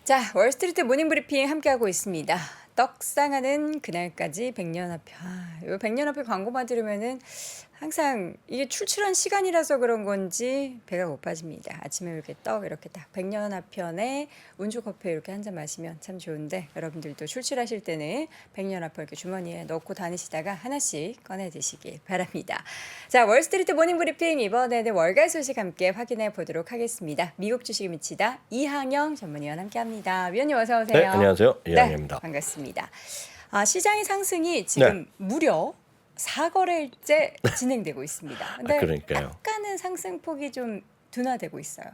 자, 월스트리트 모닝브리핑 함께하고 있습니다. 떡상하는 그날까지 백년화표. 이 백년화표 광고만 들으면은 항상 이게 출출한 시간이라서 그런 건지 배가 고파집니다. 아침에 이렇게 떡 이렇게 딱 백년화편에 운주커피 이렇게 한 잔 마시면 참 좋은데, 여러분들도 출출하실 때는 백년화표 이렇게 주머니에 넣고 다니시다가 하나씩 꺼내 드시길 바랍니다. 자, 월스트리트 모닝브리핑 이번에는 월가 소식 함께 확인해 보도록 하겠습니다. 미국 주식에 미치다 이항영 전문위원 함께합니다. 위원님 어서 오세요. 네, 안녕하세요. 네, 이항영입니다. 반갑습니다. 시장의 상승이 지금 무려 4거래일째 진행되고 있습니다. 근데 그러니까요. 약간은 상승폭이 좀 둔화되고 있어요.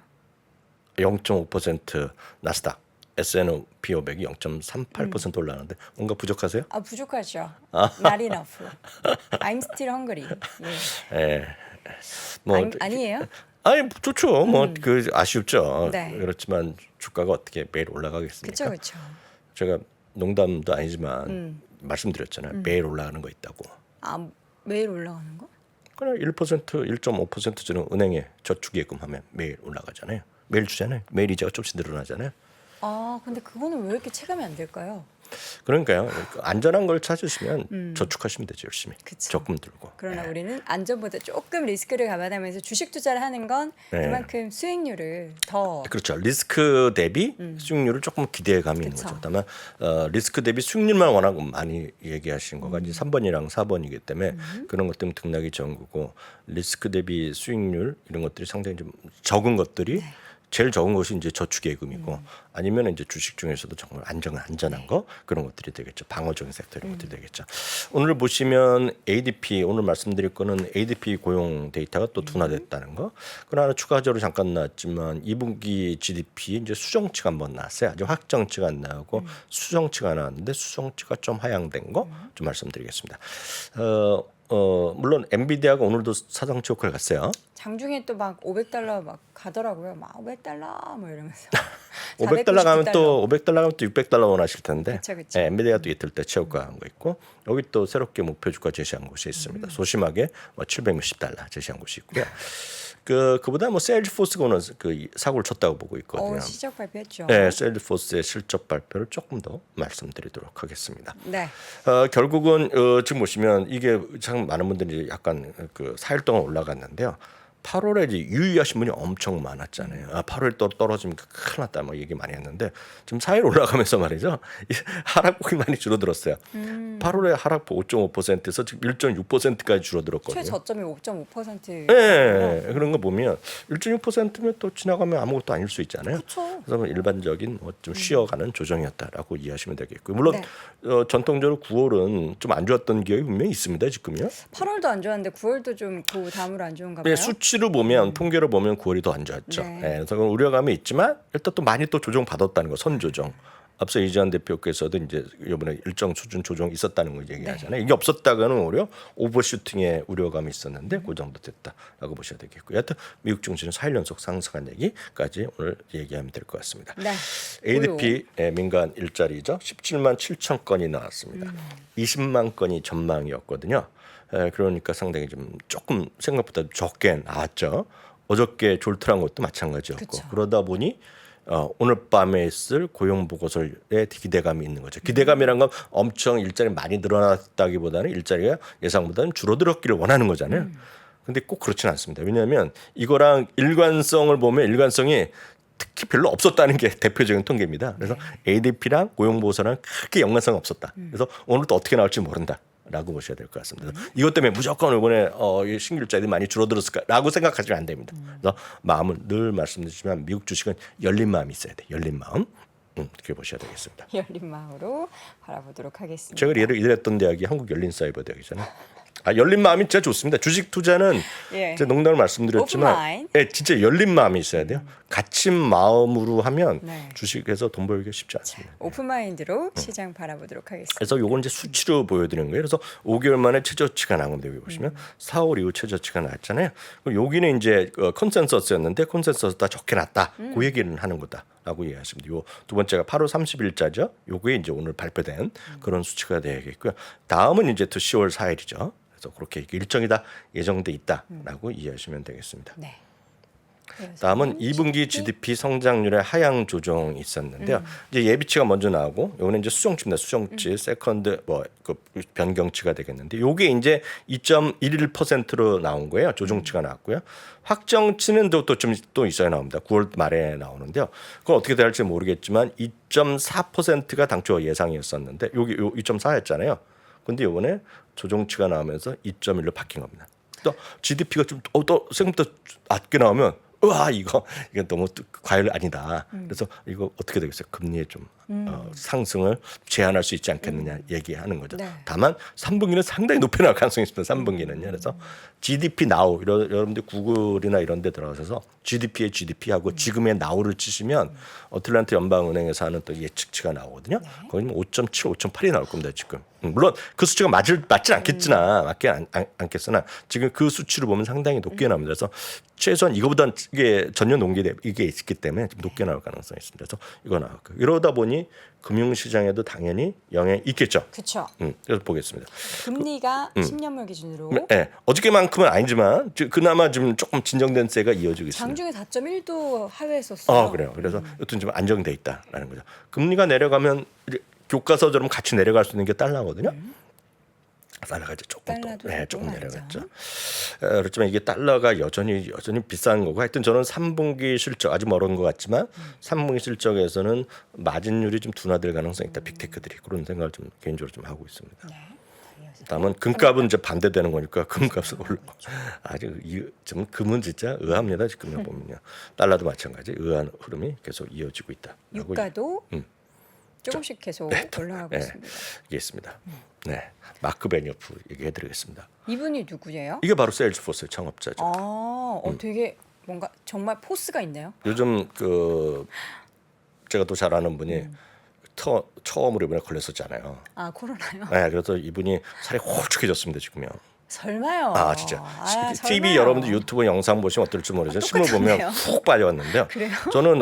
0.5% 나스닥, S&P 500이 0.38% 올라가는데 뭔가 부족하세요? 부족하죠. Not enough. I'm still hungry. 예. 예. 뭐 아니에요? 아니 좋죠. 뭐 그 아쉽죠. 네. 그렇지만 주가가 어떻게 매일 올라가겠습니까? 그렇죠. 제가 농담도 아니지만 말씀드렸잖아요. 매일 올라가는 거 있다고. 매일 올라가는 거? 그냥 1%, 1.5% 주는 은행에 저축예금 하면 매일 올라가잖아요. 매일 주잖아요. 매일 이자가 조금씩 늘어나잖아요. 근데 그거는 왜 이렇게 체감이 안 될까요? 그러니까요. 안전한 걸 찾으시면 저축하시면 되죠. 열심히. 그쵸. 적금 들고. 그러나 우리는 안전보다 조금 리스크를 감안하면서 주식 투자를 하는 건 그만큼 수익률을 더 그렇죠. 리스크 대비 수익률을 조금 기대감이 있는 그쵸. 거죠. 다만 리스크 대비 수익률만 워낙 많이 얘기하신 거가 이제 3번이랑 4번이기 때문에 그런 것 때문에 등락이 적은 거고, 리스크 대비 수익률 이런 것들이 상당히 좀 적은 것들이 제일 적은 것이 이제 저축예금이고, 아니면 이제 주식 중에서도 정말 안전한 거, 그런 것들이 되겠죠. 방어적인 섹터 이런 것들이 되겠죠. 오늘 보시면 ADP, 오늘 말씀드릴 거는 ADP 고용 데이터가 또 둔화됐다는 거. 그러나 추가적으로 잠깐 나왔지만 2분기 GDP 이제 수정치가 한번 나왔어요. 아직 확정치가 안 나오고 수정치가 나왔는데 수정치가 좀 하향된 거 좀 말씀드리겠습니다. 물론 엔비디아가 오늘도 사상 최고를 갔어요. 장중에 또 막 $500 막 가더라고요. 막 $500 뭐 이러면서. 500달러 가면 또 500달러 가면 또 600달러 원하실 텐데. 그쵸. 네, 엔비디아가 또 이틀 때 최고가 한 거 있고, 여기 또 새롭게 목표 주가 제시한 곳이 있습니다. 소심하게 $760 제시한 곳이 있고요. 그보다 뭐 세일즈포스가 오늘 그 사고를 쳤다고 보고 있거든요. 시적 발표했죠. 네, 세일즈포스의 실적 발표를 조금 더 말씀드리도록 하겠습니다. 네. 결국은 지금 보시면 이게 참 많은 분들이 약간 그 4일 동안 올라갔는데요. 8월에 이제 유의하신 분이 엄청 많았잖아요. 8월 또 떨어지면 큰일 났다 뭐 얘기 많이 했는데, 지금 4일 올라가면서 말이죠. 하락폭이 많이 줄어들었어요. 8월에 하락폭 5.5%에서 지금 1.6%까지 줄어들었거든요. 최저점이 5.5%. 네, 그런 거 보면 1.6%면 또 지나가면 아무것도 아닐 수 있잖아요. 그쵸. 그래서 일반적인 뭐 좀 쉬어가는 조정이었다라고 이해하시면 되겠고요. 물론 네. 전통적으로 9월은 좀 안 좋았던 기억이 분명히 있습니다. 지금요. 8월도 안 좋았는데 9월도 좀 그 다음으로 안 좋은가 봐요. 네, 수치로 보면 통계로 보면 9월이 더 안 좋았죠. 네. 그래서 그건 우려감이 있지만 일단 또 많이 또 조정 받았다는 거, 선조정. 앞서 이재한 대표께서도 이제 이번에 일정 수준 조정 있었다는 걸 얘기하잖아요. 이게 없었다가는 오히려 오버슈팅의 우려감이 있었는데 그 정도 됐다라고 보셔야 되겠고요. 하여튼 미국 증시는 4일 연속 상승한 얘기까지 오늘 얘기하면 될 것 같습니다. 네. ADP 민간 일자리죠. 17만 7천 건이 나왔습니다. 20만 건이 전망이었거든요. 그러니까 상당히 좀 조금 생각보다 적게 나왔죠. 어저께 졸트란 것도 마찬가지였고. 그쵸. 그러다 보니 오늘 밤에 있을 고용 보고서에 기대감이 있는 거죠. 기대감이란 건 엄청 일자리 많이 늘어났다기보다는 일자리가 예상보다는 줄어들었기를 원하는 거잖아요. 근데 꼭 그렇지는 않습니다. 왜냐하면 이거랑 일관성을 보면 일관성이 특히 별로 없었다는 게 대표적인 통계입니다. 그래서 ADP랑 고용 보고서랑 크게 연관성이 없었다. 그래서 오늘 또 어떻게 나올지 모른다 라고 보셔야 될 것 같습니다. 이것 때문에 무조건 이번에 신규 일자리들이 많이 줄어들었을까라고 생각하시면 안 됩니다. 그래서 마음은 늘 말씀드리지만 미국 주식은 열린 마음이 있어야 돼. 열린 마음. 그렇게 보셔야 되겠습니다. 열린 마음으로 바라보도록 하겠습니다. 제가 예를 일했던 대학이 한국 열린 사이버 대학이잖아요. 열린 마음이 진짜 좋습니다. 주식 투자는 제가 농담을 말씀드렸지만 진짜 열린 마음이 있어야 돼요. 갇힌 마음으로 하면 주식에서 돈 벌기가 쉽지 않습니다. 오픈마인드로 시장 바라보도록 하겠습니다. 그래서 요건 이제 수치로 보여드리는 거예요. 그래서 5개월 만에 최저치가 나온 건데 여기 보시면 4월 이후 최저치가 나왔잖아요. 그럼 여기는 이제 컨센서스였는데 컨센서스 다 적게 났다. 그 얘기를 하는 거다라고 이해하시면 돼요. 두 번째가 8월 30일자죠. 요게 이제 오늘 발표된 그런 수치가 되겠고요. 다음은 이제 또 10월 4일이죠. 그래서 그렇게 일정이 다 예정돼 있다라고 이해하시면 되겠습니다. 네. 다음은 2분기 GDP 성장률의 하향 조정이 있었는데요. 이제 예비치가 먼저 나오고 요거는 이제 수정치입니다. 수정치 세컨드 그 변경치가 되겠는데 요게 이제 2.11%로 나온 거예요. 조정치가 나왔고요. 확정치는 또 있어야 나옵니다. 9월 말에 나오는데요. 그건 어떻게 될지 모르겠지만 2.4%가 당초 예상이었었는데 여기 2.4였잖아요. 근데 요번에 조정치가 나오면서 2.1로 바뀐 겁니다. 또 GDP가 또 생각보다 낮게 나오면 우와 이거 너무 과열 아니다. 그래서 이거 어떻게 되겠어요? 금리의 좀 상승을 제한할 수 있지 않겠느냐 얘기하는 거죠. 네. 다만 3분기는 상당히 높게 나올 가능성이 있습니다. 3분기는요. 그래서 GDP now 여러분들 구글이나 이런 데 들어가셔서 GDP의 GDP하고 지금의 now를 치시면 어틀란트 연방은행에서 하는 또 예측치가 나오거든요. 거기는 5.7, 5.8이 나올 겁니다. 지금. 물론 그 수치가 맞진 않겠으나 않겠으나 지금 그 수치로 보면 상당히 높게 나옵니다. 그래서 최소한 이거보다 이게 전년 동기 이게 있기 때문에 좀 높게 나올 가능성이 있습니다. 그래서 이거 나왔고 이러다 보니 금융시장에도 당연히 영향이 있겠죠. 그렇죠. 그래서 보겠습니다. 금리가 10년물 기준으로 네, 어저께만큼은 아니지만 그나마 좀 조금 진정된 세가 이어지고 있습니다. 장중에 4.1도 하회했었어요. 그래요. 그래서 여튼 좀 안정돼 있다라는 거죠. 금리가 내려가면 이제 교과서처럼 같이 내려갈 수 있는 게 달러거든요. 달러가 이제 조금 조금 내려갔죠. 그렇지만 이게 달러가 여전히 비싼 거고 하여튼 저는 3분기 실적 아직 멀은 것 같지만 3분기 실적에서는 마진율이 좀 둔화될 가능성이 있다. 빅테크들이 그런 생각을 좀 개인적으로 좀 하고 있습니다. 다만 금값은 이제 반대되는 거니까 금값은 올라고 아주 좀 금은 진짜 의아합니다. 지금 보면요. 달러도 마찬가지 의아한 흐름이 계속 이어지고 있다. 유가도 조금씩 계속 올라가고 있습니다. 이게 있습니다. 네, 마크 베니어프 얘기해드리겠습니다. 이분이 누구예요? 이게 바로 세일즈포스의 창업자죠. 되게 뭔가 정말 포스가 있네요. 요즘 제가 또 잘 아는 분이 처음으로 이번에 걸렸었잖아요. 코로나요? 네, 그래서 이분이 살이 홀쭉해졌습니다 지금요. 설마요? 진짜. 설마요. TV 여러분들 유튜브 영상 보시면 어떨지 모르죠. 신문 보면 푹 빠져왔는데요. 그래요? 저는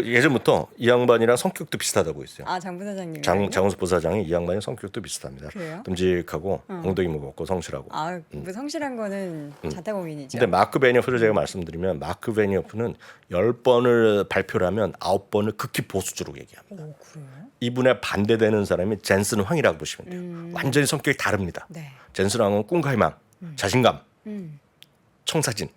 예전부터 이 양반이랑 성격도 비슷하다고 했어요. 장 부사장님. 장훈수 부사장이 이 양반이 성격도 비슷합니다. 그래요? 듬직하고 엉덩이 무겁고 성실하고. 뭐 성실한 거는 자타공인이죠. 근데 마크 베니어프를 제가 말씀드리면 마크 베니어프는 10번을 발표를 하면 9번을 극히 보수적으로 얘기합니다. 그래요? 이분에 반대되는 사람이 젠슨 황이라고 보시면 돼요. 완전히 성격이 다릅니다. 네. 젠슨 황은 꿈과 희망, 자신감, 청사진,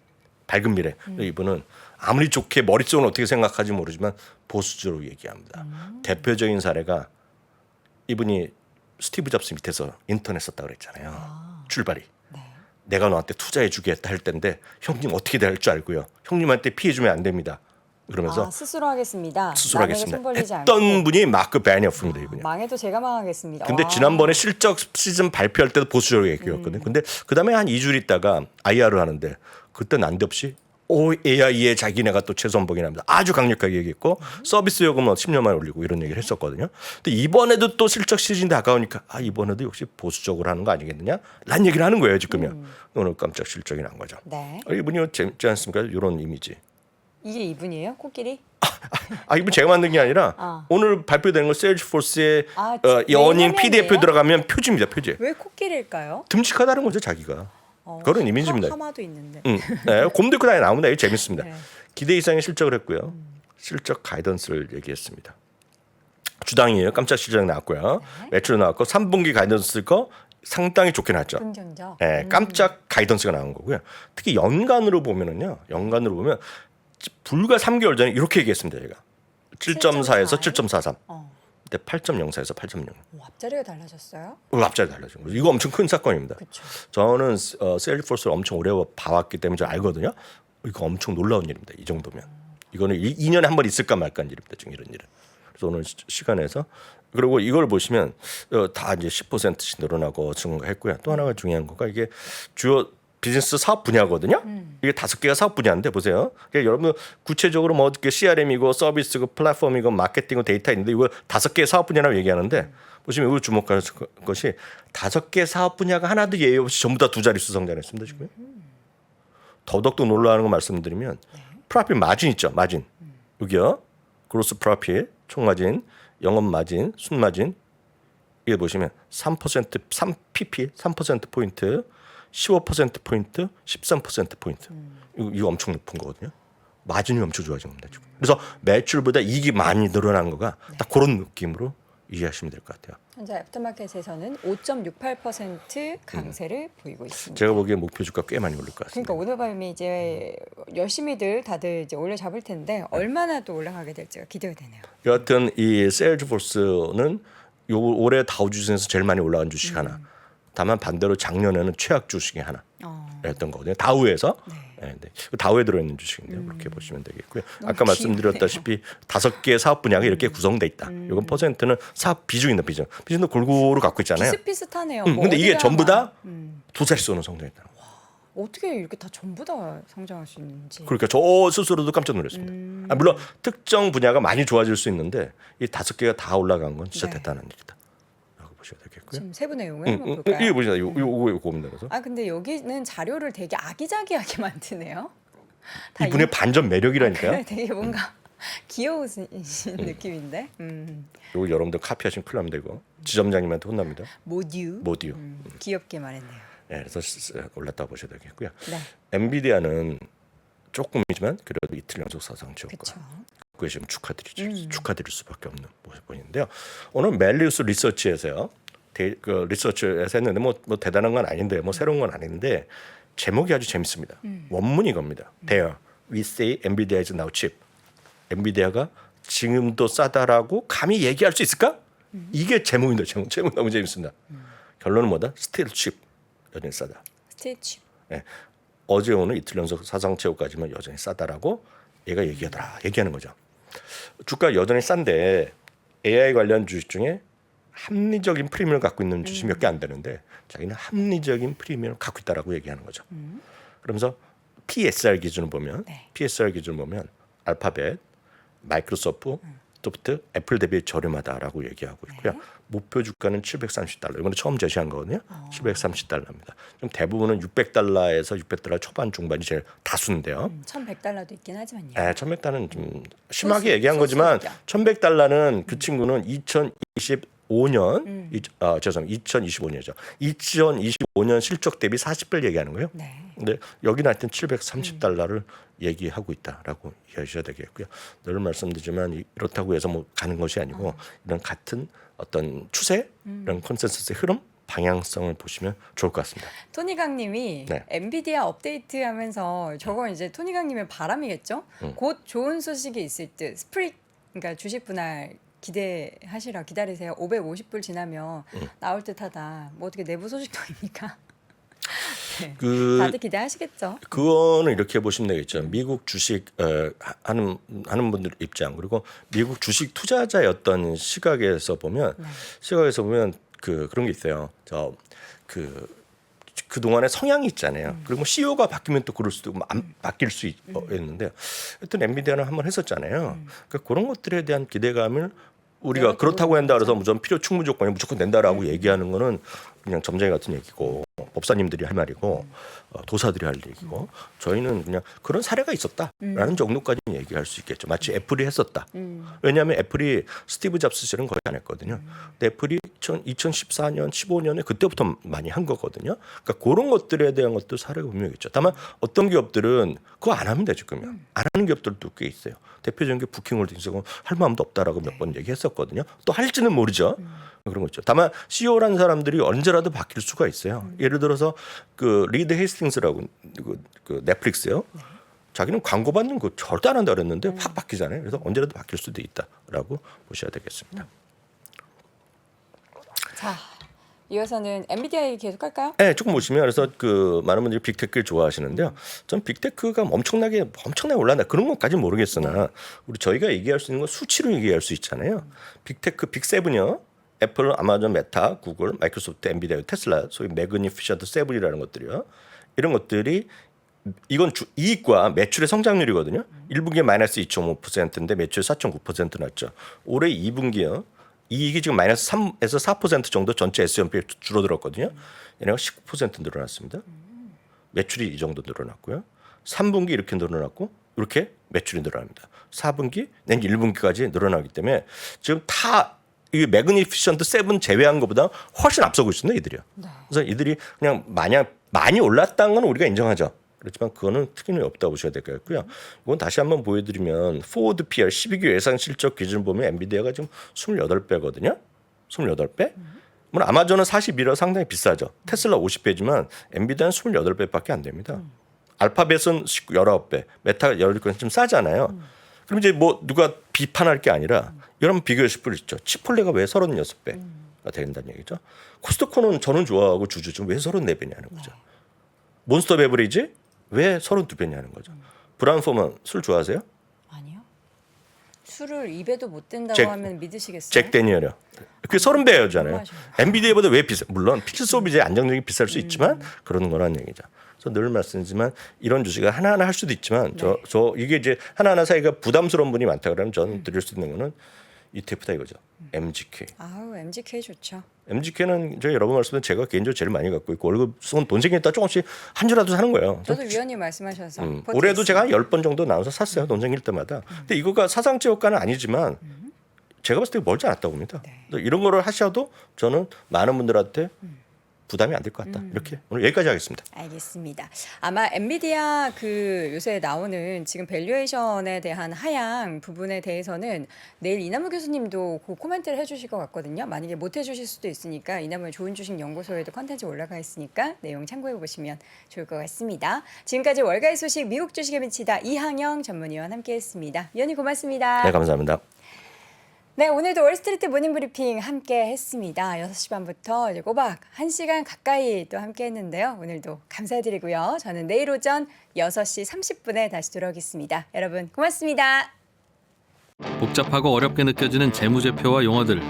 밝은 미래. 이분은 아무리 좋게 머릿속은 어떻게 생각하지 모르지만 보수적으로 얘기합니다. 대표적인 사례가 이분이 스티브 잡스 밑에서 인터넷 썼다고 그랬잖아요. 출발이. 네. 내가 너한테 투자해 주겠다 할 텐데 형님 어떻게 될 줄 알고요. 형님한테 피해 주면 안 됩니다. 그러면서 스스로 하겠습니다. 스스로 남에게 하겠습니다. 손 벌리지 했던 않고. 분이 마크 베니어프입니다. 이분이. 망해도 제가 망하겠습니다. 근데 지난번에 실적 시즌 발표할 때도 보수적으로 얘기했거든요. 근데 그다음에 한 2주일 있다가 IR을 하는데 그때 난데없이 AI에 자기네가 또 최선봉이 납니다. 아주 강력하게 얘기했고 서비스 요금은 10년 만에 올리고 이런 얘기를 했었거든요. 근데 이번에도 또 실적 시즌이 다가오니까 이번에도 역시 보수적으로 하는 거 아니겠느냐? 라는 얘기를 하는 거예요. 지금요. 오늘 깜짝 실적이 난 거죠. 네. 이분이 재밌지 않습니까? 이런 이미지. 이게 이분이에요? 코끼리? 이분 제가 만든 게 아니라 오늘 발표되는 거 세일즈포스의 연인 PDF에 들어가면 표지입니다. 표지. 왜 코끼리일까요? 듬직하다는 거죠. 자기가. 그런 이미지입니다. 하마도 있는데. 네, 곰도 있고 다 나옵니다. 이게 재밌습니다. 네. 기대 이상의 실적을 했고요. 실적 가이던스를 얘기했습니다. 주당이에요. 깜짝 실적 나왔고요. 매출 나왔고 3분기 가이던스 거 상당히 좋게 나왔죠. 긍정적. 네, 깜짝 가이던스가 나온 거고요. 특히 연간으로 보면 불과 3개월 전에 이렇게 얘기했습니다. 제가 7.4에서 7.43. 근데 8.04에서 8.0. 앞자리가 달라졌어요? 앞자리 달라진 거죠. 이거 엄청 큰 사건입니다. 그쵸. 저는 세일즈포스를 엄청 오래 봐왔기 때문에 저 알거든요. 이거 엄청 놀라운 일입니다. 이 정도면. 이거는 2년에 한 번 있을까 말까 한 일입니다. 지금 이런 일은. 그래서 오늘 시간에서 그리고 이걸 보시면 다 이제 10%씩 늘어나고 증가했고요. 또 하나가 중요한 거가 이게 주요 비즈니스 사업 분야거든요. 이게 5개가 사업 분야인데 보세요. 그러니까 여러분 구체적으로 뭐 CRM이고 서비스고 플랫폼이고 마케팅이고 데이터 있는데 이거 5개의 사업 분야라고 얘기하는데 보시면 이거 주목할 것이 5개 사업 분야가 하나도 예외 없이 전부 다 2자릿수 성장했습니다. 지금. 더더욱더 놀라는 거 말씀드리면 프로핏 마진 있죠. 마진. 여기요. 그로스 프로핏, 총마진, 영업 마진, 순마진. 이게 보시면 3% 3pp 3% 포인트 15%포인트, 13%포인트. 이거 엄청 높은 거거든요. 마진이 엄청 좋아진 겁니다. 지금. 그래서 매출보다 이익이 많이 늘어난 거가 딱 그런 느낌으로 이해하시면 될 것 같아요. 현재 애프터마켓에서는 5.68% 강세를 보이고 있습니다. 제가 보기에 목표 주가 꽤 많이 오를 것 같습니다. 그러니까 오늘 밤에 이제 열심히들 다들 이제 올려 잡을 텐데 얼마나 또 올라가게 될지가 기대가 되네요. 여하튼 이 세일즈포스는 요 올해 다우지수에서 제일 많이 올라간 주식 하나. 다만 반대로 작년에는 최악 주식이 하나였던 거거든요. 다우에서. 네. 네. 다우에 들어있는 주식인데요. 그렇게 보시면 되겠고요. 아까 말씀드렸다시피 5개의 사업 분야가 이렇게 구성돼 있다. 이건 퍼센트는 사업 비중이다. 비중도 골고루 갖고 있잖아요. 비슷비슷하네요. 근데 이게 전부 다 두 자릿수는 성장했다. 어떻게 이렇게 다 전부 다 성장할 수 있는지. 그러니까 저 스스로도 깜짝 놀랐습니다. 물론 특정 분야가 많이 좋아질 수 있는데 이 5개가 다 올라간 건 진짜 네. 대단한 일이다. 라고 보셔야 되겠고요. 지금 세부 내용을 한번 볼까요? 이거 보시다. 요거 봅니다. 그래서 근데 여기는 자료를 되게 아기자기하게 만드네요. 다 이분의 반전 매력이라니까요. 그래, 되게 뭔가 귀여우신 느낌인데. 요거 여러분들 카피하시면 큰일 납니다. 이거 지점장님한테 혼납니다. 모듀. 귀엽게 말했네요. 네, 그래서 올랐다 보셔야 되겠고요. 네. 엔비디아는 조금이지만 그래도 이틀 연속 사상 최고가. 그렇죠. 그게 지금 축하드릴 수밖에 없는 모습인데요. 오늘 멜리우스 리서치에서요. 그 리서치에서 했는데 뭐 대단한 건 아닌데 뭐 새로운 건 아닌데 제목이 아주 재밌습니다. 원문이 이겁니다. There we say Nvidia is now cheap. 엔비디아가 지금도 싸다라고 감히 얘기할 수 있을까? 이게 제목인데 제목 너무 재밌습니다. 결론은 뭐다? Still cheap. 여전히 싸다. 스티치. 네. 어제 오늘 이틀 연속 사상 최고까지만 여전히 싸다라고 얘가 얘기하는 거죠. 주가 여전히 싼데 AI 관련 주식 중에 합리적인 프리미엄을 갖고 있는 주식 몇 개 안 되는데 자기는 합리적인 프리미엄을 갖고 있다라고 얘기하는 거죠. 그러면서 PSR 기준을 보면 알파벳, 마이크로소프트, 애플 대비 저렴하다라고 얘기하고 있고요. 목표 주가는 $730. 이번에 처음 제시한 거거든요. $730입니다. 좀 대부분은 $600에서 $600 초반 중반이 제일 다수인데요. $1,100도 있긴 하지만요. 1,100달러는 좀 심하게 얘기한 거지만 $1,100는 그 친구는 2025년 2025년이죠. 2025년 실적 대비 40배 얘기하는 거예요. 네. 근데 여기는 하여튼 $730를 얘기하고 있다라고 이해하셔야 되겠고요. 늘 말씀드리지만 이렇다고 해서 뭐 가는 것이 아니고 이런 같은 어떤 추세, 이런 컨센서스의 흐름, 방향성을 보시면 좋을 것 같습니다. 토니강님이 네. 엔비디아 업데이트하면서 저거 이제 토니강님의 바람이겠죠? 곧 좋은 소식이 있을 듯. 그러니까 주식 분할 기다리세요. 550불 지나면 나올 듯하다. 뭐 어떻게 내부 소식도 아닙니까? 네. 다들 기대하시겠죠. 그거는 이렇게 보시면 되겠죠. 미국 주식 하는 분들 입장 그리고 미국 주식 투자자였던 시각에서 보면 그런 게 있어요. 그 동안의 성향이 있잖아요. 그리고 CEO가 바뀌면 또 그럴 수도 있고 안 바뀔 수 있는데 하여튼 엔비디아는 한번 했었잖아요. 그러니까 그런 것들에 대한 기대감을 우리가 그렇다고 한다 그래서 무조건 필요 충분 조건에 무조건 낸다라고 얘기하는 거는 그냥 점쟁이 같은 얘기고 법사님들이 할 말이고 도사들이 할 얘기고 저희는 그냥 그런 사례가 있었다라는 정도까지는 얘기할 수 있겠죠. 마치 애플이 했었다. 왜냐하면 애플이 스티브 잡스 시절은 거의 안 했거든요. 근데 애플이 2014년, 15년에 그때부터 많이 한 거거든요. 그러니까 그런 것들에 대한 것도 사례가 분명히 있죠. 다만 어떤 기업들은 그거 안 하면 되죠. 그러면 안 하는 기업들도 꽤 있어요. 대표적인 게 부킹홀딩스고 할 마음도 없다라고 몇 번 얘기했었거든요. 또 할지는 모르죠. 그런 거 있죠. 다만 CEO라는 사람들이 언제라도 바뀔 수가 있어요. 예를 들어서 그 리드 헤이스팅스라고 그 넷플릭스요. 자기는 광고 받는 거 절대 안 한다 그랬는데 확 바뀌잖아요. 그래서 언제라도 바뀔 수도 있다라고 보셔야 되겠습니다. 자, 이어서는 엔비디아 얘기 계속할까요? 네, 조금 보시면 그래서 그 많은 분들이 빅테크를 좋아하시는데요. 전 빅테크가 엄청나게 올랐나 그런 것까지는 모르겠으나 우리 저희가 얘기할 수 있는 건 수치로 얘기할 수 있잖아요. 빅테크 빅세븐이요. 애플, 아마존, 메타, 구글, 마이크로소프트, 엔비디아, 테슬라, 소위 매그니피션트 세븐이라는 것들이요. 이런 것들이 이건 이익과 매출의 성장률이거든요. 1분기에 마이너스 2.5%인데 매출 4.9% 났죠. 올해 2분기요. 이익이 지금 마이너스 3에서 4% 정도 전체 S&P에 줄어들었거든요. 얘네가 19% 늘어났습니다. 매출이 이 정도 늘어났고요. 3분기 이렇게 늘어났고 이렇게 매출이 늘어납니다. 4분기, 내년 1분기까지 늘어나기 때문에 지금 다 이 매그니피션트 세븐 제외한 것보다 훨씬 앞서고 있습니다. 이들이요. 그래서 이들이 그냥 많이 올랐다는 건 우리가 인정하죠. 그렇지만 그거는 특이는 없다고 보셔야 될 것 같고요. 이건 다시 한번 보여드리면 포워드 PR 12기 예상 실적 기준 보면 엔비디아가 지금 28배거든요. 28배? 물론 아마존은 41라 상당히 비싸죠. 테슬라 50배지만 엔비디아는 28배밖에 안 됩니다. 알파벳은 19배, 메타가 17배 좀 싸잖아요. 그럼 이제 뭐 누가 비판할 게 아니라 여러분 비교하실 분 있죠. 치폴레가 왜 36배가 된다는 얘기죠. 코스트코는 저는 좋아하고 주주죠. 왜 34배냐는 거죠. 몬스터 베브리지 왜 32배냐는 거죠. 브라운포먼 술 좋아하세요? 아니요. 술을 입에도 못 댄다고 잭- 하면 믿으시겠어요? 잭 데니얼이요. 그게 30배였잖아요. 너무하시네. 엔비디아보다 왜 비싸? 물론 필수 소비재 안정적이 비쌀 수 있지만 그러는 거라는 얘기죠. 그래서 늘 말씀드리지만 이런 주식을 하나하나 할 수도 있지만 저 이게 이제 하나하나 사이가 부담스러운 분이 많다 그러면 저는 드릴 수 있는 거는 ETF다 이거죠. MGK. 아우 MGK 좋죠. MGK는 저 여러분 말씀은 제가 개인적으로 제일 많이 갖고 있고 월급 돈 생겼다 조금씩 한 주라도 사는 거예요. 저도 위원님 말씀하셔서 버티겠습니다. 올해도 제가 한 10번 정도 나눠서 샀어요. 돈 생길 때마다. 근데 이거가 사상체 효과는 아니지만 제가 봤을 때 멀지 않았다고 봅니다. 그래서 이런 거를 하셔도 저는 많은 분들한테 부담이 안 될 것 같다. 이렇게 오늘 여기까지 하겠습니다. 알겠습니다. 아마 엔비디아 그 요새 나오는 지금 밸류에이션에 대한 하향 부분에 대해서는 내일 이남우 교수님도 그 코멘트를 해주실 것 같거든요. 만약에 못 해주실 수도 있으니까 이남우의 좋은 주식 연구소에도 컨텐츠 올라가 있으니까 내용 참고해 보시면 좋을 것 같습니다. 지금까지 월가의 소식 미국 주식에 미치다 이항영 전문위원 함께했습니다. 위원님 고맙습니다. 네, 감사합니다. 네, 오늘도 월스트리트 모닝 브리핑 함께 했습니다. 6시 반부터 이제 꼬박 1시간 가까이 또 함께 했는데요. 오늘도 감사드리고요. 저는 내일 오전 6시 30분에 다시 돌아오겠습니다. 여러분 고맙습니다. 복잡하고 어렵게 느껴지는 재무제표와 용어들.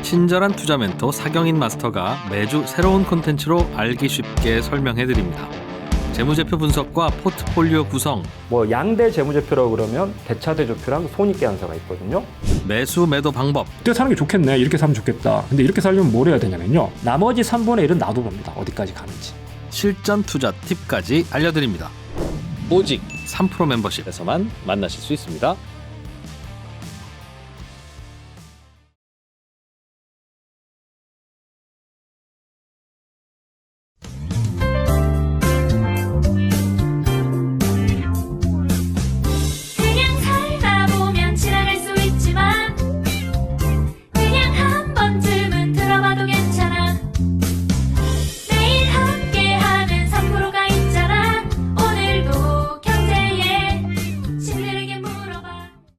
친절한 투자 멘토 사경인 마스터가 매주 새로운 콘텐츠로 알기 쉽게 설명해드립니다. 재무제표 분석과 포트폴리오 구성, 뭐 양대 재무제표라고 그러면 대차대조표랑 손익계산서가 있거든요. 매수 매도 방법, 이때 사는 게 좋겠네. 이렇게 사면 좋겠다. 근데 이렇게 살려면 뭘 해야 되냐면요. 나머지 3분의 1은 놔둬봅니다. 어디까지 가는지. 실전 투자 팁까지 알려드립니다. 오직 3프로 멤버십. 에서만 만나실 수 있습니다.